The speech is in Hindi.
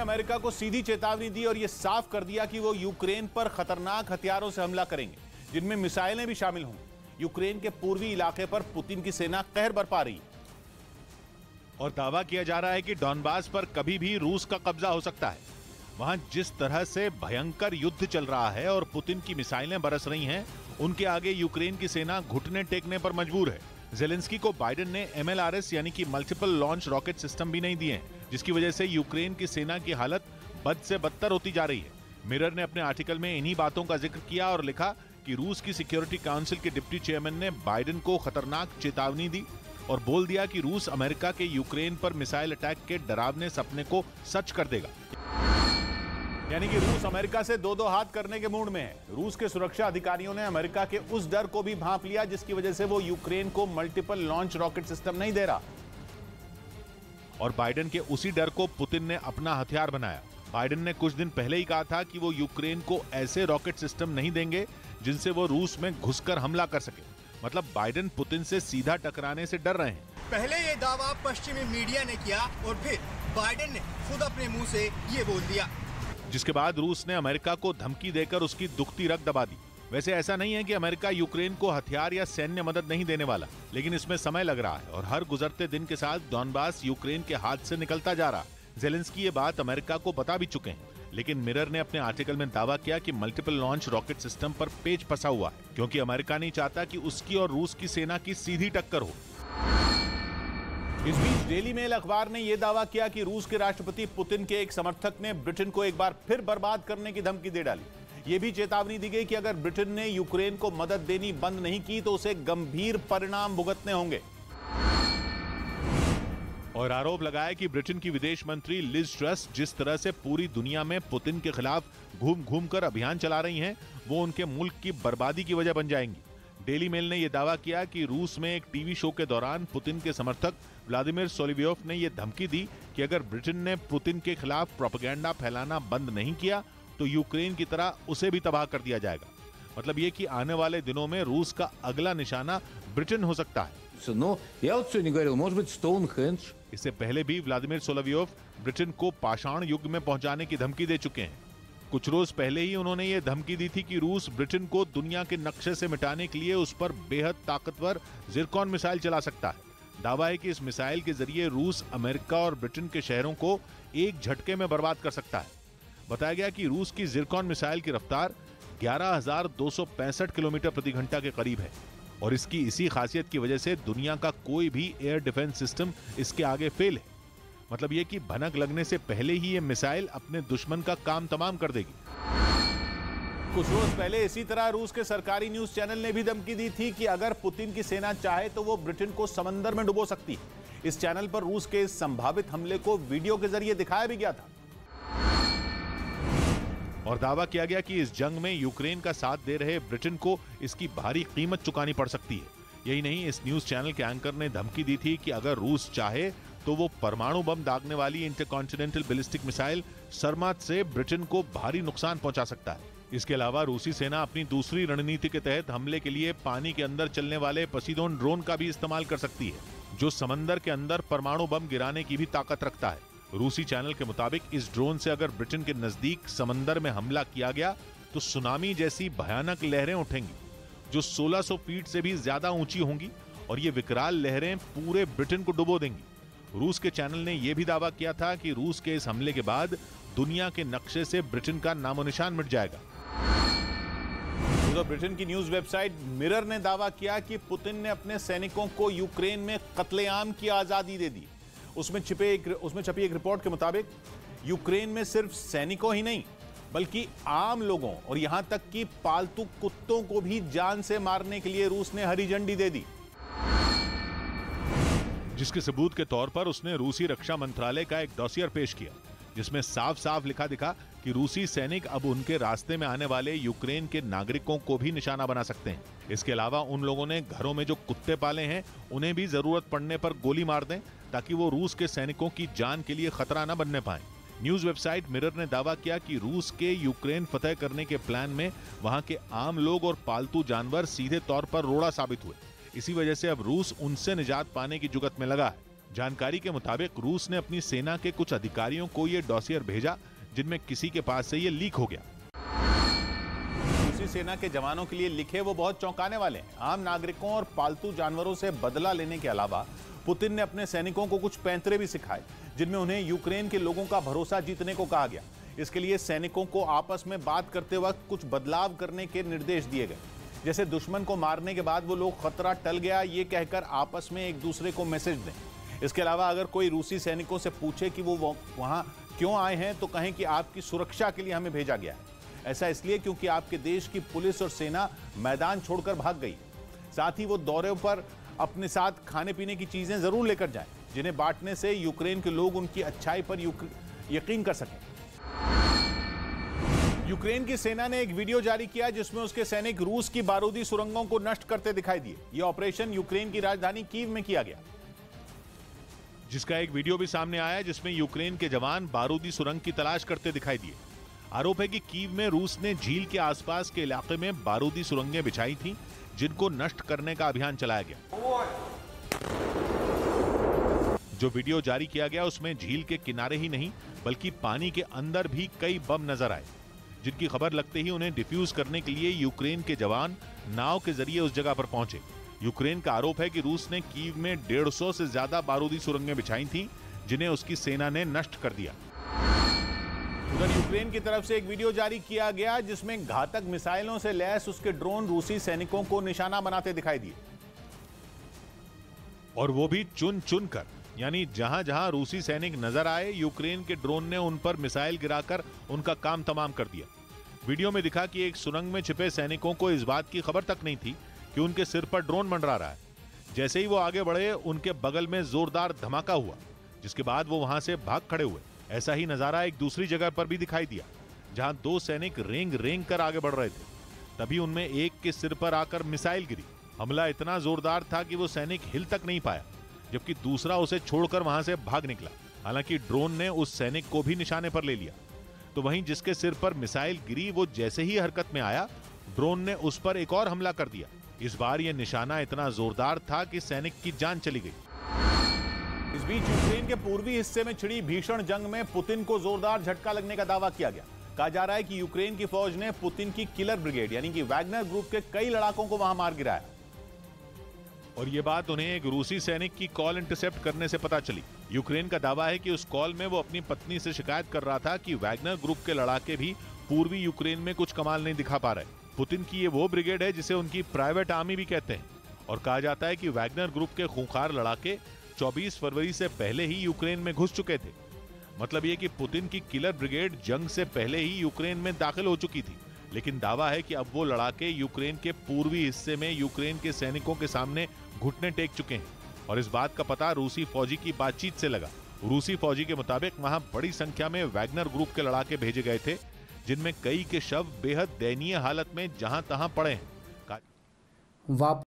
अमेरिका को सीधी चेतावनी दी और यह साफ कर दिया कि वो यूक्रेन पर खतरनाक हथियारों से हमला करेंगे, जिनमें मिसाइलें भी शामिल होंगी। यूक्रेन के पूर्वी इलाके पर पुतिन की सेना कहर बरपा रही है और दावा किया जा रहा है कि डॉनबास पर कभी भी रूस का कब्जा हो सकता है। वहां जिस तरह से भयंकर युद्ध चल रहा है और पुतिन की मिसाइलें बरस रही हैं, उनके आगे यूक्रेन की सेना घुटने टेकने पर मजबूर है। जेलेंस्की को बाइडेन ने MLRS यानी कि मल्टीपल लॉन्च रॉकेट सिस्टम भी नहीं दिए हैं, जिसकी वजह से यूक्रेन की सेना की हालत बद से बदतर होती जा रही है। मिरर ने अपने आर्टिकल में इन्हीं बातों का जिक्र किया और लिखा कि रूस की सिक्योरिटी काउंसिल के डिप्टी चेयरमैन ने बाइडेन को खतरनाक चेतावनी दी और बोल दिया कि रूस अमेरिका के यूक्रेन पर मिसाइल अटैक के डरावने सपने को सच कर देगा। यानी कि रूस अमेरिका से दो हाथ करने के मूड में है। रूस के सुरक्षा अधिकारियों ने अमेरिका के उस डर को भी भांप लिया जिसकी वजह से वो यूक्रेन को मल्टीपल लॉन्च रॉकेट सिस्टम नहीं दे रहा। और बाइडेन के उसी डर को पुतिन ने अपना हथियार बनाया। बाइडेन ने कुछ दिन पहले ही कहा था कि वो यूक्रेन को ऐसे रॉकेट सिस्टम नहीं देंगे जिनसे वो रूस में घुसकर हमला कर सके। मतलब बाइडेन पुतिन से सीधा टकराने से डर रहे हैं। पहले ये दावा पश्चिमी मीडिया ने किया और फिर बाइडेन ने खुद अपने मुंह से ये बोल दिया, जिसके बाद रूस ने अमेरिका को धमकी देकर उसकी दुखती रग दबा दी। वैसे ऐसा नहीं है कि अमेरिका यूक्रेन को हथियार या सैन्य मदद नहीं देने वाला, लेकिन इसमें समय लग रहा है और हर गुजरते दिन के साथ डॉनबास यूक्रेन के हाथ से निकलता जा रहा। जेलेंस्की ये बात अमेरिका को बता भी चुके हैं, लेकिन मिरर ने अपने आर्टिकल में दावा किया कि मल्टीपल लॉन्च रॉकेट सिस्टम पर पेच फंसा हुआ है, क्योंकि अमेरिका नहीं चाहता कि उसकी और रूस की सेना की सीधी टक्कर हो। इस बीच डेली मेल अखबार ने यह दावा किया कि रूस के राष्ट्रपति पुतिन के एक समर्थक ने ब्रिटेन को एक बार फिर बर्बाद करने की धमकी दे डाली। यह भी चेतावनी दी गई कि अगर ब्रिटेन ने यूक्रेन को मदद देनी बंद नहीं की तो उसे गंभीर परिणाम भुगतने होंगे। और आरोप लगाया कि ब्रिटेन की विदेश मंत्री लिज ट्रस जिस तरह से पूरी दुनिया में पुतिन के खिलाफ घूम घूम कर अभियान चला रही हैं, वो उनके मुल्क की बर्बादी की वजह बन जाएंगी। डेली मेल ने यह दावा किया कि रूस में एक टीवी शो के दौरान पुतिन के समर्थक व्लादिमीर सोलिव्योव ने यह धमकी दी कि अगर ब्रिटेन ने पुतिन के खिलाफ प्रोपेगेंडा फैलाना बंद नहीं किया तो यूक्रेन की तरह उसे भी तबाह कर दिया जाएगा। मतलब ये कि आने वाले दिनों में रूस का अगला निशाना ब्रिटेन हो सकता है। इससे पहले भी व्लादिमीर सोलिव्योव ब्रिटेन को पाषाण युग में पहुंचाने की धमकी दे चुके हैं। कुछ रोज पहले ही उन्होंने ये धमकी दी थी कि रूस ब्रिटेन को दुनिया के नक्शे से मिटाने के लिए उस पर बेहद ताकतवर जिरकॉन मिसाइल चला सकता है। दावा है कि इस मिसाइल के जरिए रूस अमेरिका और ब्रिटेन के शहरों को एक झटके में बर्बाद कर सकता है। बताया गया कि रूस की जिरकॉन मिसाइल की रफ्तार 11,265 किलोमीटर प्रति घंटा के करीब है और इसकी इसी खासियत की वजह से दुनिया का कोई भी एयर डिफेंस सिस्टम इसके आगे फेल है। मतलब ये कि भनक लगने से पहले ही ये मिसाइल अपने दुश्मन का काम तमाम कर देगी। कुछ रोज पहले इसी तरह रूस के सरकारी न्यूज चैनल ने भी धमकी दी थी कि अगर पुतिन की सेना चाहे तो वो ब्रिटेन को समंदर में डुबो सकती है। इस चैनल पर रूस के इस संभावित हमले को वीडियो के जरिए दिखाया भी गया था और दावा किया गया कि इस जंग में यूक्रेन का साथ दे रहे ब्रिटेन को इसकी भारी कीमत चुकानी पड़ सकती है। यही नहीं, इस न्यूज चैनल के एंकर ने धमकी दी थी कि अगर रूस चाहे तो वो परमाणु बम दागने वाली इंटरकॉन्टिनेंटल बैलिस्टिक मिसाइल सरमात से ब्रिटेन को भारी नुकसान पहुंचा सकता है। इसके अलावा रूसी सेना अपनी दूसरी रणनीति के तहत हमले के लिए पानी के अंदर चलने वाले पोसेइडोन ड्रोन का भी इस्तेमाल कर सकती है, जो समंदर के अंदर परमाणु बम गिराने की भी ताकत रखता है। रूसी चैनल के मुताबिक इस ड्रोन से अगर ब्रिटेन के नजदीक समंदर में हमला किया गया तो सुनामी जैसी भयानक लहरें उठेंगी, जो 1600 फीट से भी ज्यादा ऊंची होंगी और ये विकराल लहरें पूरे ब्रिटेन को डुबो देंगी। रूस के चैनल ने यह भी दावा किया था कि रूस के इस हमले के बाद दुनिया के नक्शे से ब्रिटेन का नामो निशान मिट जाएगा। तो ब्रिटेन की न्यूज वेबसाइट मिरर ने दावा किया कि पुतिन ने अपने सैनिकों को यूक्रेन में कत्लेआम की आजादी दे दी। उसमें छपी एक रिपोर्ट के मुताबिक यूक्रेन में सिर्फ सैनिकों ही नहीं बल्कि आम लोगों और यहां तक कि पालतू कुत्तों को भी जान से मारने के लिए रूस ने हरी झंडी दे दी, जिसके सबूत के तौर पर उसने रूसी रक्षा मंत्रालय का एक डॉसियर पेश किया, जिसमें साफ साफ लिखा दिखा कि रूसी सैनिक अब उनके रास्ते में आने वाले यूक्रेन के नागरिकों को भी निशाना बना सकते हैं। इसके अलावा उन लोगों ने घरों में जो कुत्ते पाले हैं उन्हें भी जरूरत पड़ने पर गोली मार दें ताकि वो रूस के सैनिकों की जान के लिए खतरा न बनने पाए। न्यूज वेबसाइट मिरर ने दावा किया कि रूस के यूक्रेन फतह करने के प्लान में वहां के आम लोग और पालतू जानवर सीधे तौर पर रोड़ा साबित हुए। इसी वजह से अब रूस उनसे निजात पाने की जुगत में लगा है। जानकारी के मुताबिक रूस ने अपनी सेना के कुछ अधिकारियों को ये डॉसियर भेजा, जिनमें किसी के पास से ये लीक हो गया। रूसी सेना के जवानों के लिए लिखे वो बहुत चौंकाने वाले हैं। आम नागरिकों और पालतू जानवरों से बदला लेने के अलावा पुतिन ने अपने सैनिकों को कुछ पैंतरे भी सिखाए, जिनमें उन्हें यूक्रेन के लोगों का भरोसा जीतने को कहा गया। इसके लिए सैनिकों को आपस में बात करते वक्त कुछ बदलाव करने के निर्देश दिए गए, जैसे दुश्मन को मारने के बाद वो लोग खतरा टल गया ये कहकर आपस में एक दूसरे को मैसेज दें। इसके अलावा अगर कोई रूसी सैनिकों से पूछे कि वो वहां क्यों आए हैं तो कहें कि आपकी सुरक्षा के लिए हमें भेजा गया है। ऐसा इसलिए क्योंकि आपके देश की पुलिस और सेना मैदान छोड़कर भाग गई। साथ ही वो दौरे पर अपने साथ खाने पीने की चीजें जरूर लेकर जाएं, जिन्हें बांटने से यूक्रेन के लोग उनकी अच्छाई पर यकीन कर सकें। यूक्रेन की सेना ने एक वीडियो जारी किया जिसमें उसके सैनिक रूस की बारूदी सुरंगों को नष्ट करते दिखाई दिए। यह ऑपरेशन यूक्रेन की राजधानी कीव में किया गया, जिसका एक वीडियो भी सामने आया जिसमें यूक्रेन के जवान बारूदी सुरंग की तलाश करते दिखाई दिए। आरोप है कि कीव में रूस ने झील के आसपास के इलाके में बारूदी सुरंगें बिछाई थीं, जिनको नष्ट करने का अभियान चलाया गया। जो वीडियो जारी किया गया उसमें झील के किनारे ही नहीं बल्कि पानी के अंदर भी कई बम नजर आए, जिनकी खबर लगते ही उन्हें डिफ्यूज करने के लिए यूक्रेन के जवान नाव के जरिए उस जगह पर पहुंचे। यूक्रेन का आरोप है कि रूस ने कीव में 150 से ज्यादा बारूदी सुरंगें बिछाई थीं, जिन्हें उसकी सेना ने नष्ट कर दिया। उधर यूक्रेन की तरफ से एक वीडियो जारी किया गया जिसमें घातक मिसाइलों से लैस उसके ड्रोन रूसी सैनिकों को निशाना बनाते दिखाई दिए, और वो भी चुन चुन कर, यानी जहां जहां रूसी सैनिक नजर आए यूक्रेन के ड्रोन ने उन पर मिसाइल गिराकर उनका काम तमाम कर दिया। वीडियो में दिखा कि एक सुरंग में छिपे सैनिकों को इस बात की खबर तक नहीं थी कि उनके सिर पर ड्रोन मंडरा रहा है। जैसे ही वो आगे बढ़े उनके बगल में जोरदार धमाका हुआ, जिसके बाद वो वहां से भाग खड़े हुए। ऐसा ही नजारा एक दूसरी जगह पर भी दिखाई दिया, जहां दो सैनिक रेंग रेंग कर आगे बढ़ रहे थे। तभी उनमें एक के सिर पर आकर मिसाइल गिरी। हमला इतना जोरदार था कि वो सैनिक हिल तक नहीं पाया, जबकि दूसरा उसे छोड़कर वहां से भाग निकला। हालांकि ड्रोन ने उस सैनिक को भी निशाने पर ले लिया। तो वहीं जिसके सिर पर मिसाइल गिरी वो जैसे ही हरकत में आया, ड्रोन ने उस पर एक और हमला कर दिया। इस बार यह निशाना इतना जोरदार था कि सैनिक की जान चली गई। इस बीच यूक्रेन के पूर्वी हिस्से में छिड़ी भीषण जंग में पुतिन को जोरदार झटका लगने का दावा किया गया। कहा जा रहा है कि यूक्रेन की फौज ने पुतिन की किलर ब्रिगेड यानी कि वैगनर ग्रुप के कई लड़ाकों को वहां मार गिराया, और ये बात उन्हें एक रूसी सैनिक की कॉल इंटरसेप्ट करने से पता चली। यूक्रेन का दावा है कि उस कॉल में वो अपनी पत्नी से शिकायत कर रहा था कि वैगनर ग्रुप के लड़ाके भी पूर्वी यूक्रेन में कुछ कमाल नहीं दिखा पा रहे। पुतिन की ये वो ब्रिगेड है जिसे उनकी प्राइवेट आर्मी भी कहते हैं, और कहा जाता है कि वैगनर ग्रुप के खूंखार लड़ाके 24 फरवरी से पहले ही यूक्रेन में घुस चुके थे। मतलब ये कि पुतिन की किलर ब्रिगेड जंग से पहले ही यूक्रेन में दाखिल हो चुकी थी, लेकिन दावा है कि अब वो लड़ाके यूक्रेन के पूर्वी हिस्से में यूक्रेन के सैनिकों के सामने घुटने टेक चुके हैं। और इस बात का पता रूसी फौजी की बातचीत से लगा। रूसी फौजी के मुताबिक वहां बड़ी संख्या में वैगनर ग्रुप के लड़ाके भेजे गए थे, जिनमें कई के शव बेहद दयनीय हालत में जहां तहां पड़े हैं।